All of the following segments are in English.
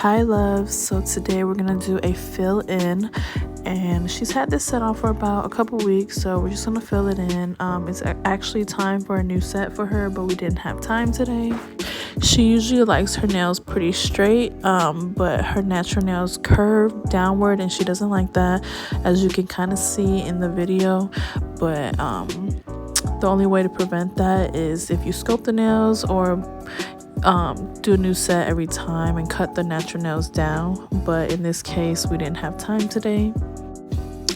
Hi loves, so today we're gonna do a fill in, and she's had this set on for about a couple weeks, so we're just gonna fill it in. It's actually time for a new set for her, but we didn't have time today. She usually likes her nails pretty straight, but her natural nails curve downward and she doesn't like that, as you can kind of see in the video. But the only way to prevent that is if you sculpt the nails or do a new set every time and cut the natural nails down. But in this case we didn't have time today,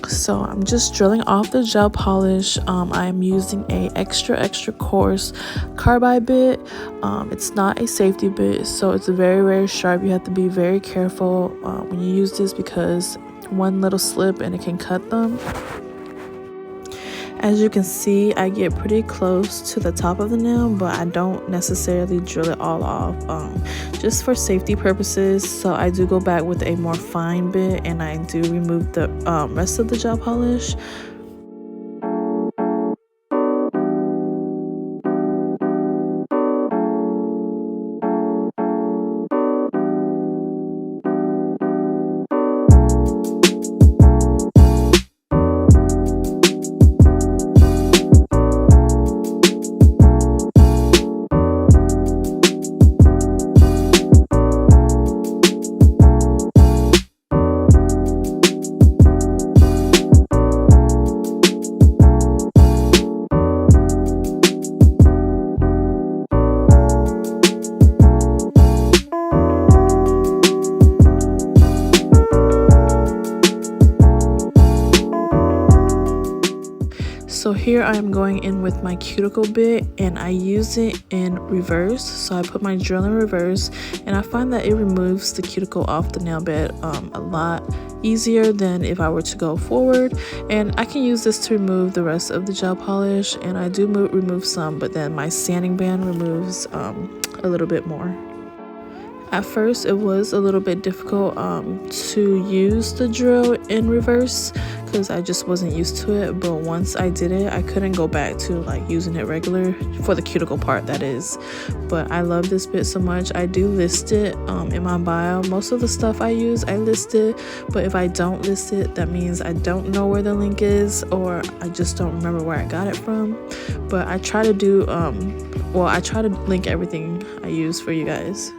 so I'm just drilling off the gel polish. I'm using a extra coarse carbide bit. It's not a safety bit, so it's very sharp. You have to be very careful when you use this, because one little slip and it can cut them. As you can see, I get pretty close to the top of the nail, but I don't necessarily drill it all off, just for safety purposes. So I do go back with a more fine bit and I do remove the rest of the gel polish. So here I am going in with my cuticle bit, and I use it in reverse. So I put my drill in reverse, and I find that it removes the cuticle off the nail bed a lot easier than if I were to go forward. And I can use this to remove the rest of the gel polish, and I do remove some, but then my sanding band removes a little bit more. At first it was a little bit difficult to use the drill in reverse, because I just wasn't used to it, but once I did it I couldn't go back to like using it regular for the cuticle part, that is. But I love this bit so much. I do list it in my bio. Most of the stuff I use I list it, but if I don't list it, that means I don't know where the link is, or I just don't remember where I got it from. But I try to do I try to link everything I use for you guys.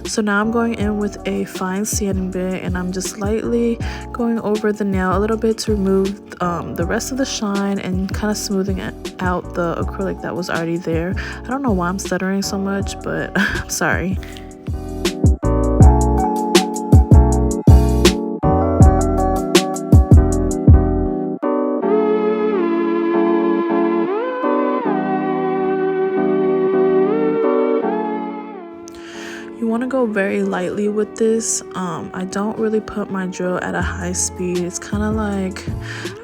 So now I'm going in with a fine sanding bit, and I'm just lightly going over the nail a little bit to remove the rest of the shine and kind of smoothing out the acrylic that was already there. I don't know why I'm stuttering so much, but I'm sorry. You want to go very lightly with this. I don't really put my drill at a high speed. It's kind of like,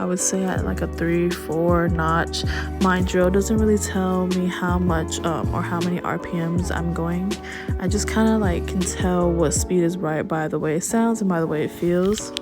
I would say at like a 3-4 notch. My drill doesn't really tell me how much or how many RPMs I'm going. I just kind of like can tell what speed is right by the way it sounds and by the way it feels.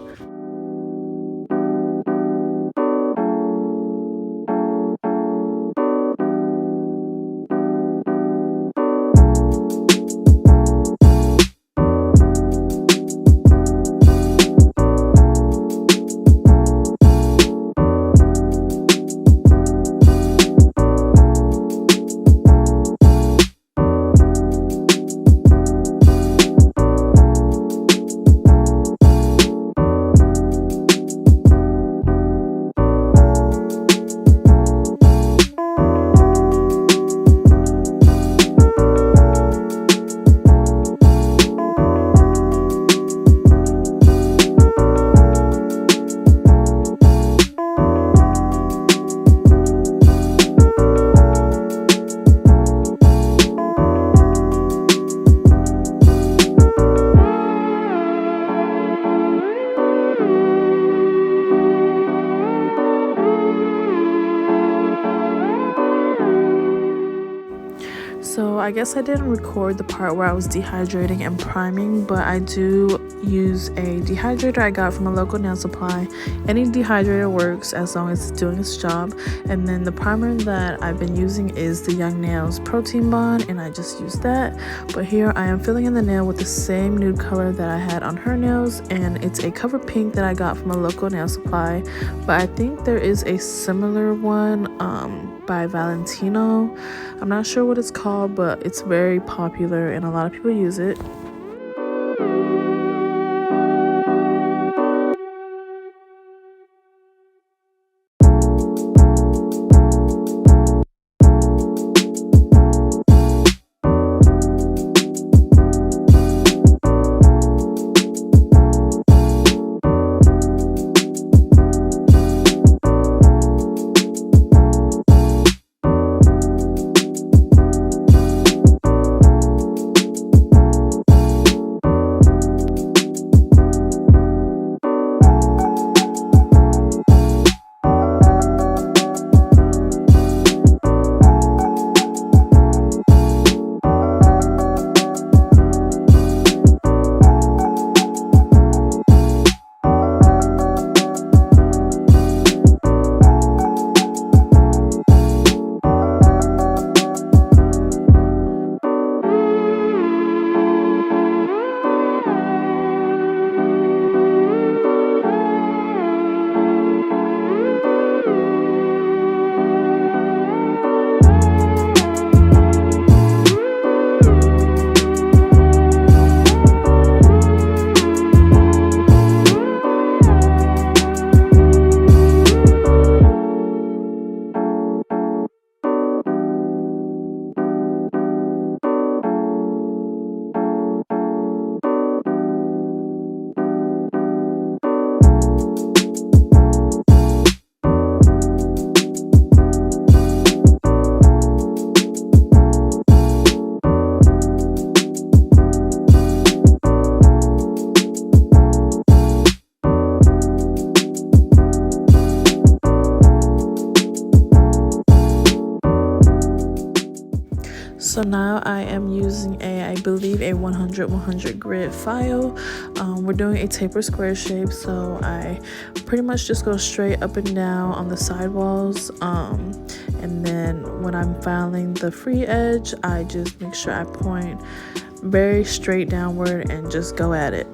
So I guess I didn't record the part where I was dehydrating and priming, but I do use a dehydrator I got from a local nail supply. Any dehydrator works as long as it's doing its job. And then the primer that I've been using is the Young Nails Protein Bond, and I just used that. But here I am filling in the nail with the same nude color that I had on her nails, and it's a cover pink that I got from a local nail supply. But I think there is a similar one by Valentino. I'm not sure what it's called, but it's very popular and a lot of people use it. So now I am using I believe a 100 grit file. We're doing a taper square shape, so I pretty much just go straight up and down on the side walls. And then when I'm filing the free edge, I just make sure I point very straight downward and just go at it.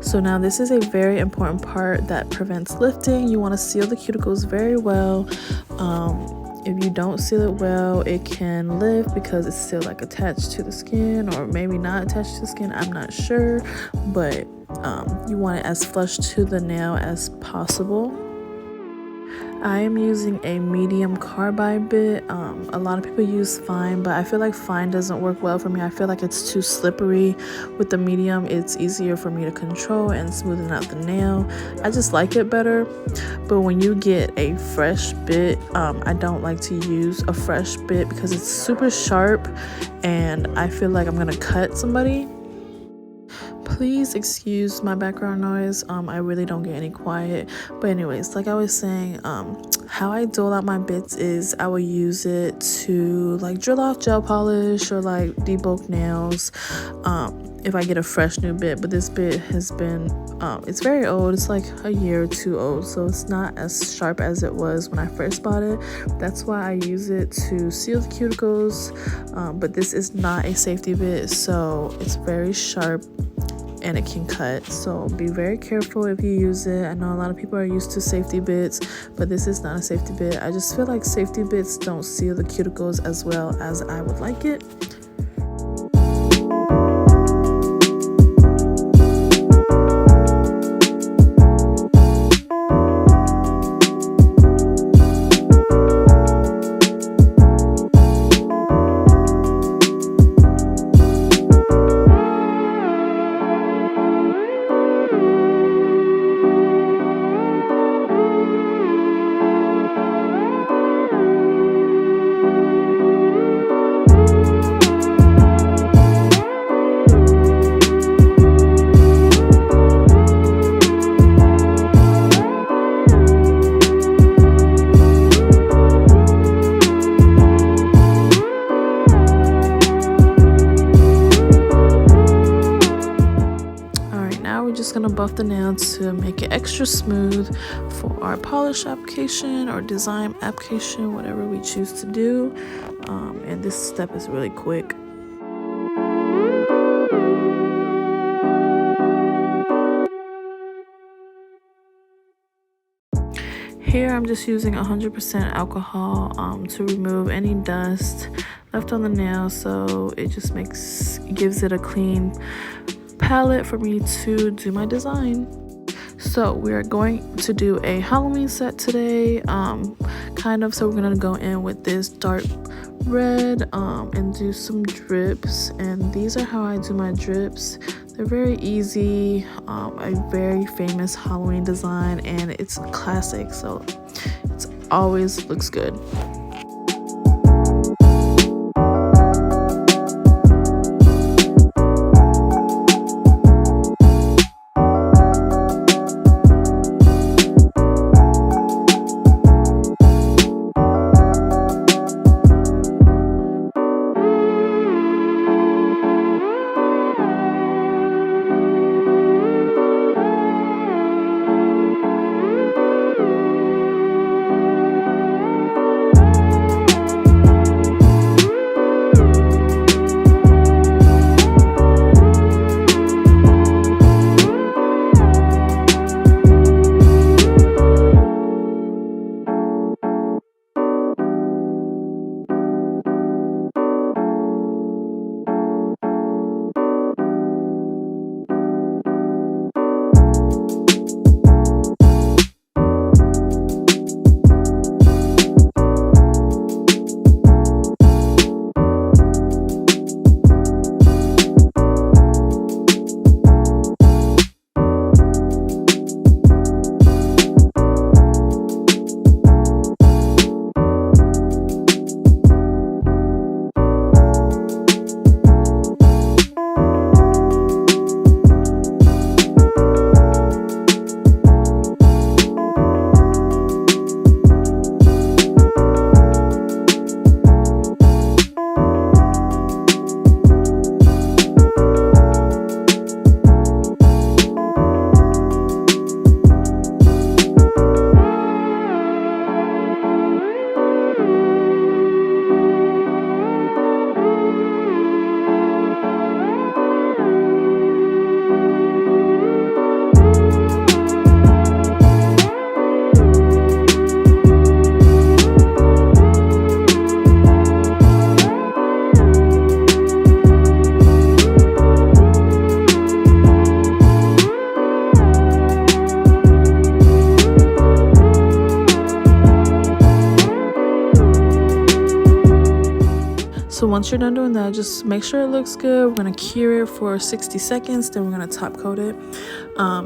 So now this is a very important part that prevents lifting. You want to seal the cuticles very well. If you don't seal it well, it can lift because it's still like attached to the skin, or maybe not attached to the skin, I'm not sure, but you want it as flush to the nail as possible. I am using a medium carbide bit. A lot of people use fine, but I feel like fine doesn't work well for me. I feel like it's too slippery. With the medium, it's easier for me to control and smoothen out the nail. I just like it better. But when you get a fresh bit, I don't like to use a fresh bit because it's super sharp and I feel like I'm gonna cut somebody. Please excuse my background noise. I really don't get any quiet. But anyways, like I was saying, how I dole out my bits is I will use it to like drill off gel polish or like debulk nails if I get a fresh new bit. But this bit has been it's very old. It's like a year or two old, so it's not as sharp as it was when I first bought it. That's why I use it to seal the cuticles, but this is not a safety bit, so it's very sharp and it can cut, so be very careful if you use it. I know a lot of people are used to safety bits, but this is not a safety bit. I just feel like safety bits don't seal the cuticles as well as I would like it. Just gonna buff the nail to make it extra smooth for our polish application or design application, whatever we choose to do. And this step is really quick. Here I'm just using 100% alcohol to remove any dust left on the nail, so it just gives it a clean palette for me to do my design. So we're going to do a Halloween set today, kind of. So we're gonna go in with this dark red and do some drips, and these are how I do my drips. They're very easy, a very famous Halloween design, and it's classic, so it always looks good. So once you're done doing that, just make sure it looks good. We're going to cure it for 60 seconds, then we're going to top coat it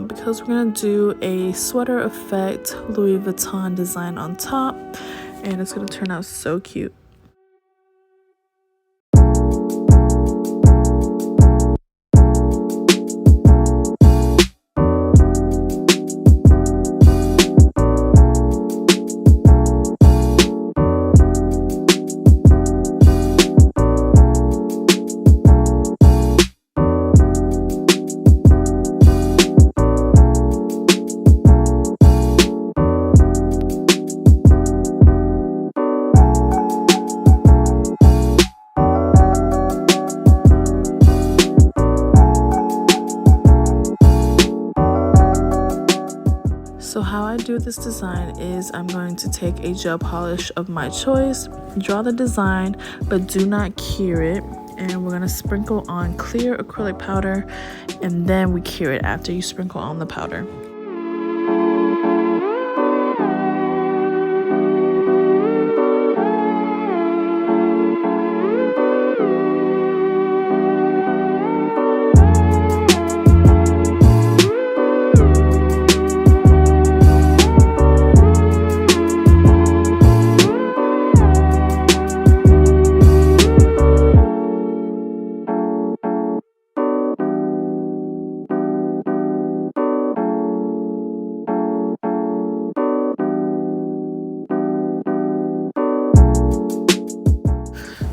because we're going to do a sweater effect Louis Vuitton design on top, and it's going to turn out so cute. So how I do this design is I'm going to take a gel polish of my choice, draw the design, but do not cure it. And we're going to sprinkle on clear acrylic powder, and then we cure it after you sprinkle on the powder.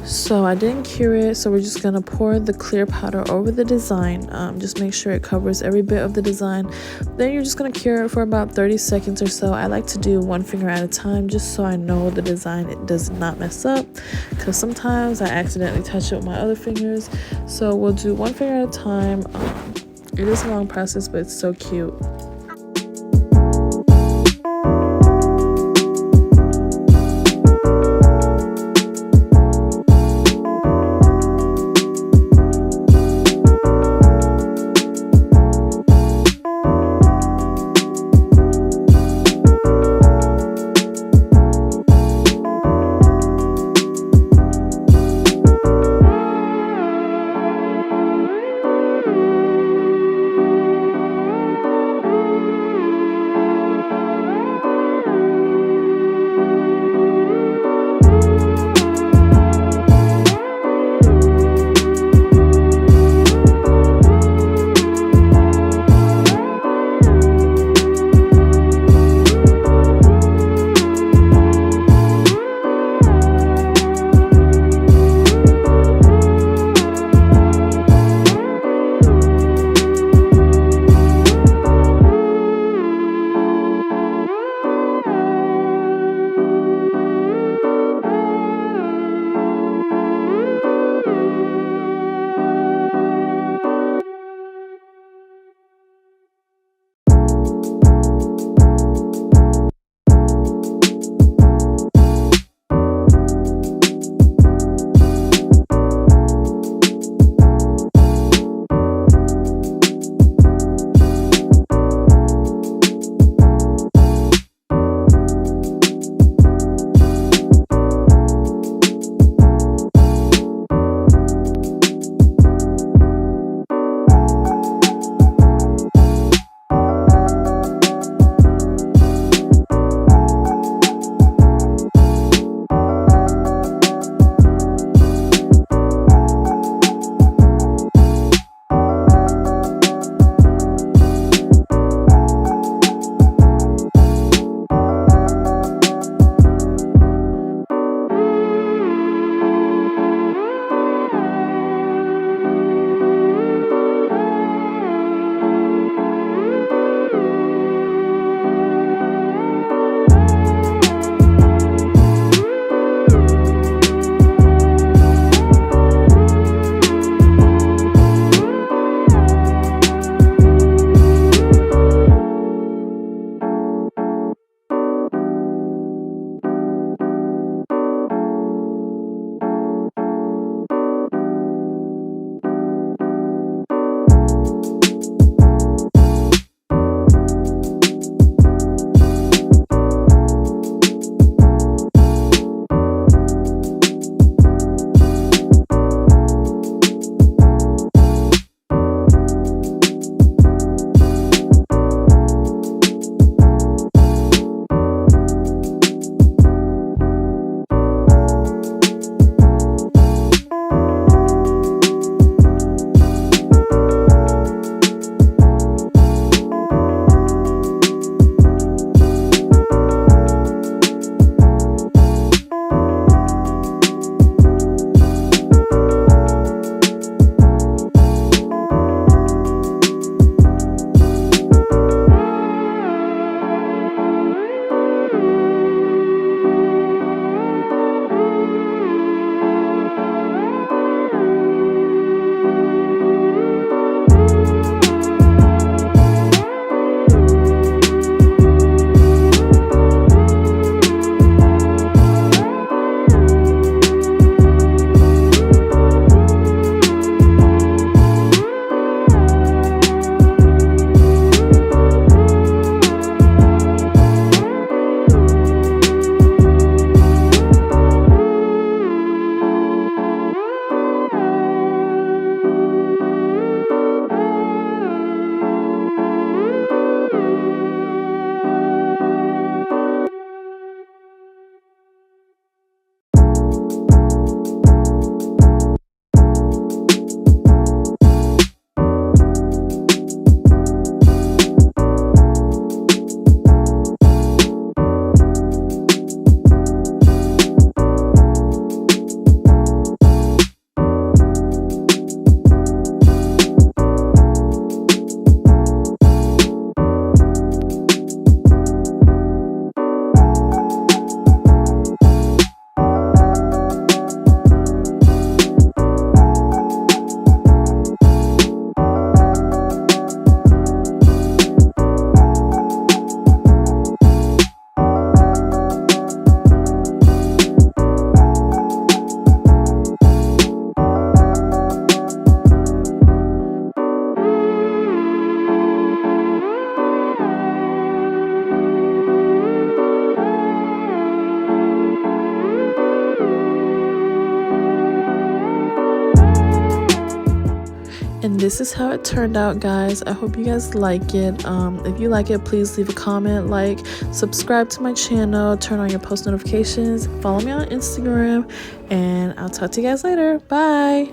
So I didn't cure it, so we're just gonna pour the clear powder over the design. Just make sure it covers every bit of the design. Then you're just gonna cure it for about 30 seconds or so. I like to do one finger at a time just so I know the design it does not mess up, because sometimes I accidentally touch it with my other fingers. So we'll do one finger at a time. It is a long process, but it's so cute. And this is how it turned out, guys. I hope you guys like it. If you like it, please leave a comment, like, subscribe to my channel, turn on your post notifications, follow me on Instagram, and I'll talk to you guys later. Bye.